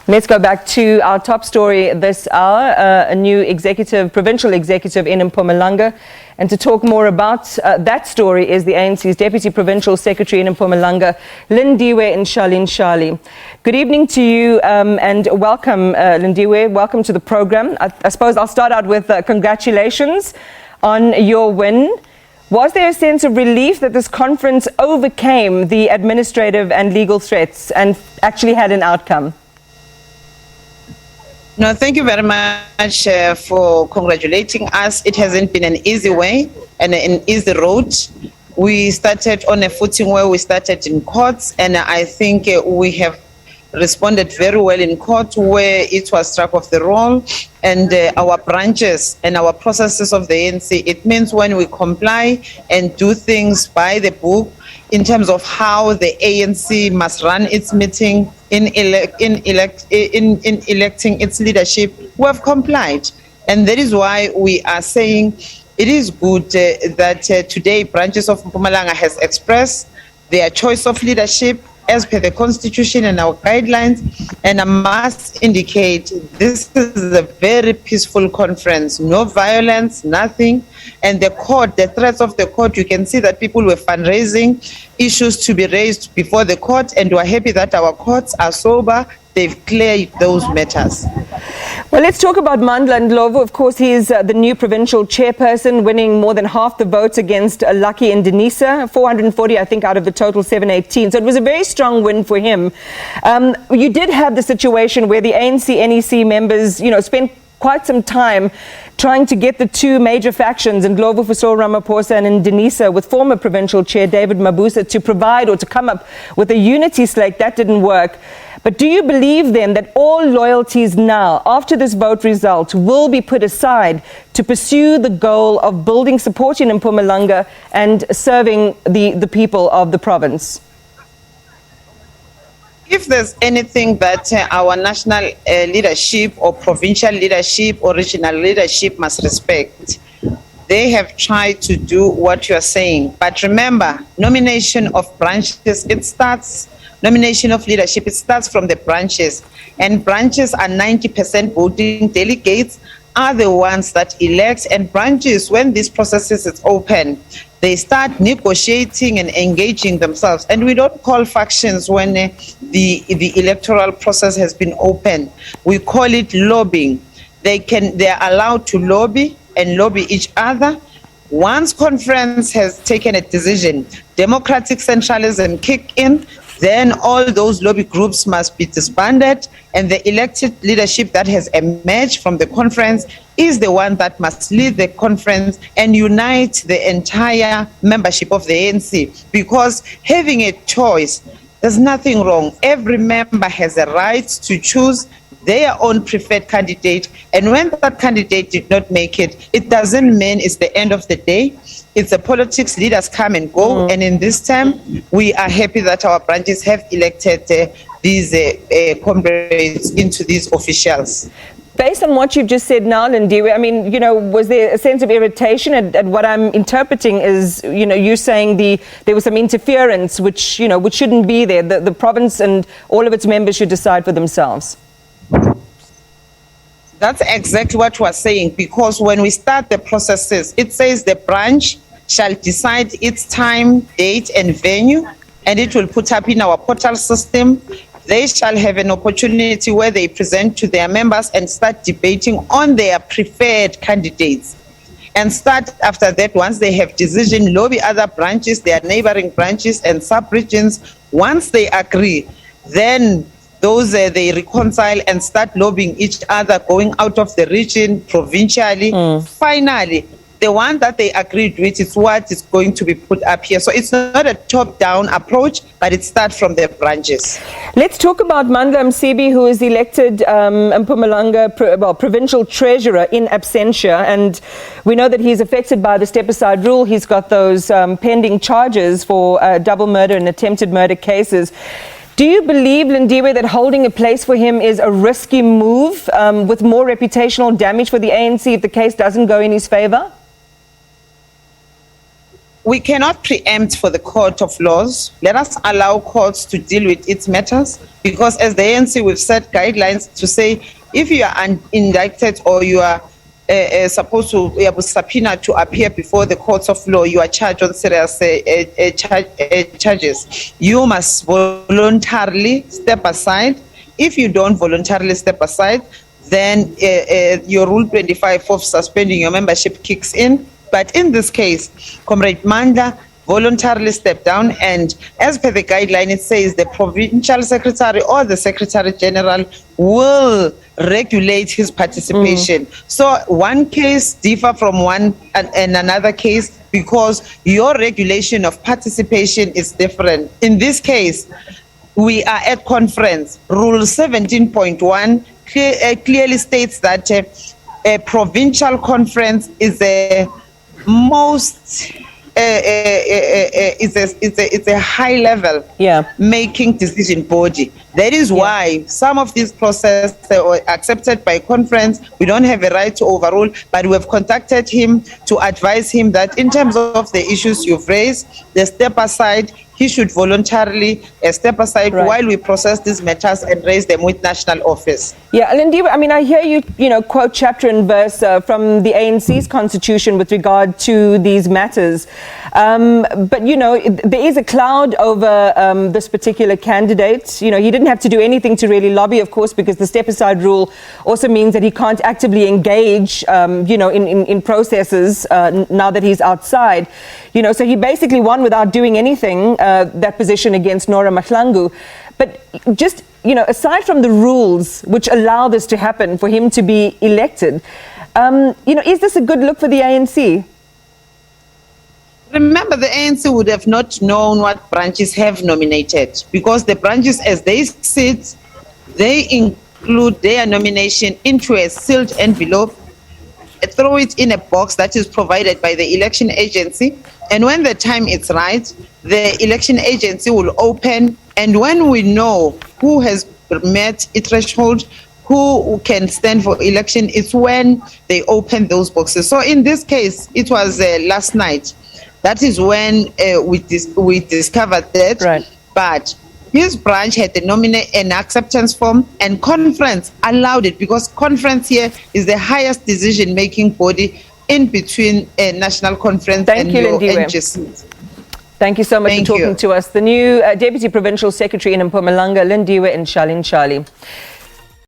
Let's go back to our top story this hour, a new provincial executive in Mpumalanga. And to talk more about that story is the ANC's Deputy Provincial Secretary in Mpumalanga, Lindiwe Ntshalinthali. Good evening to you and welcome, Lindiwe. Welcome to the program. I suppose I'll start out with congratulations on your win. Was there a sense of relief that this conference overcame the administrative and legal threats and actually had an outcome? No, thank you very much for congratulating us. It hasn't been an easy way and an easy road. We started on a footing where we started in courts, and I think we have responded very well in court where it was struck off the roll, and our branches and our processes of the ANC. It means when we comply and do things by the book in terms of how the ANC must run its meeting in electing its leadership, we have complied. And that is why we are saying it is good that today branches of Mpumalanga has expressed their choice of leadership as per the Constitution and our guidelines, and I must indicate this is a very peaceful conference, no violence, nothing. And the court, the threats of the court, you can see that people were fundraising issues to be raised before the court, and we're happy that our courts are sober. They've cleared those matters. Well, let's talk about Mandla Ndlovu. Of course, he is the new provincial chairperson, winning more than half the votes against Lucky Ndinisa, 440, I think, out of the total 718. So it was a very strong win for him. You did have the situation where the ANC NEC members, spent quite some time trying to get the two major factions, Ndlovu for Cyril Ramaphosa and Ndinisa with former provincial chair David Mabuza, to provide or to come up with a unity slate. That didn't work. But do you believe then that all loyalties now, after this vote result, will be put aside to pursue the goal of building support in Mpumalanga and serving the people of the province? If there's anything that our national leadership or provincial leadership or regional leadership must respect, they have tried to do what you are saying. But remember, nomination of branches, nomination of leadership, it starts from the branches. And branches are 90% voting delegates are the ones that elect. And branches, when this process is open, they start negotiating and engaging themselves. And we don't call factions when the electoral process has been open. We call it lobbying. They are allowed to lobby and lobby each other. Once conference has taken a decision, democratic centralism kick in, then all those lobby groups must be disbanded, and the elected leadership that has emerged from the conference is the one that must lead the conference and unite the entire membership of the ANC. Because having a choice, there's nothing wrong. Every member has a right to choose their own preferred candidate, and when that candidate did not make it, it doesn't mean it's the end of the day. It's the politics, leaders come and go, and in this time, we are happy that our branches have elected these comrades into these officials. Based on what you've just said now, Lindiwe, I mean, was there a sense of irritation at what I'm interpreting is, you saying there was some interference which shouldn't be there. The province and all of its members should decide for themselves. That's exactly what we're saying, because when we start the processes, it says the branch shall decide its time, date, and venue, and it will put up in our portal system. They shall have an opportunity where they present to their members and start debating on their preferred candidates. And start after that, once they have decision, lobby other branches, their neighboring branches and sub-regions. Once they agree, then those they reconcile and start lobbying each other, going out of the region provincially. Finally, the one that they agreed with is what is going to be put up here. So it's not a top-down approach, but it starts from the branches. Let's talk about Mandla Ndlovu, who is elected Mpumalanga provincial treasurer in absentia, and we know that he's affected by the step-aside rule. He's got those pending charges for double murder and attempted murder cases. Do you believe, Lindiwe, that holding a place for him is a risky move with more reputational damage for the ANC if the case doesn't go in his favor? we cannot preempt for the court of laws. Let us allow courts to deal with its matters, because as the ANC, we've set guidelines to say if you are indicted or you are supposed to subpoena to appear before the courts of law, you are charged on serious charges. You must voluntarily step aside. If you don't voluntarily step aside, then your Rule 25 of suspending your membership kicks in. But in this case, Comrade Mandla voluntarily stepped down, and as per the guideline, it says the provincial secretary or the secretary general will regulate his participation. So one case differ from one and another case because your regulation of participation is different. In this case, we are at conference. Rule 17.1 clearly states that a provincial conference is the most it's a high level making decision body. That is why some of these processes were accepted by conference. We don't have a right to overrule, but we have contacted him to advise him that in terms of the issues you've raised, the step aside, he should voluntarily step aside while we process these matters and raise them with national office. Yeah, Lindiwe, I mean, I hear you, quote chapter and verse from the ANC's constitution with regard to these matters. But, there is a cloud over this particular candidate. He didn't have to do anything to really lobby, of course, because the step-aside rule also means that he can't actively engage, in processes now that he's outside. So he basically won without doing anything, that position against Nora Mahlangu. But just, aside from the rules which allow this to happen for him to be elected, is this a good look for the ANC? Remember, the ANC would have not known what branches have nominated, because the branches, as they sit, they include their nomination into a sealed envelope, throw it in a box that is provided by the election agency, and when the time is right, the election agency will open, and when we know who has met a threshold, who can stand for election, it's when they open those boxes. So in this case, it was last night. That is when we discovered that. Right. But his branch had an acceptance form, and conference allowed it, because conference here is the highest decision-making body in between a national conference and your NGC. Thank you so much for talking to us. The new Deputy Provincial Secretary in Mpumalanga, Lindiwe Ntshalinthali.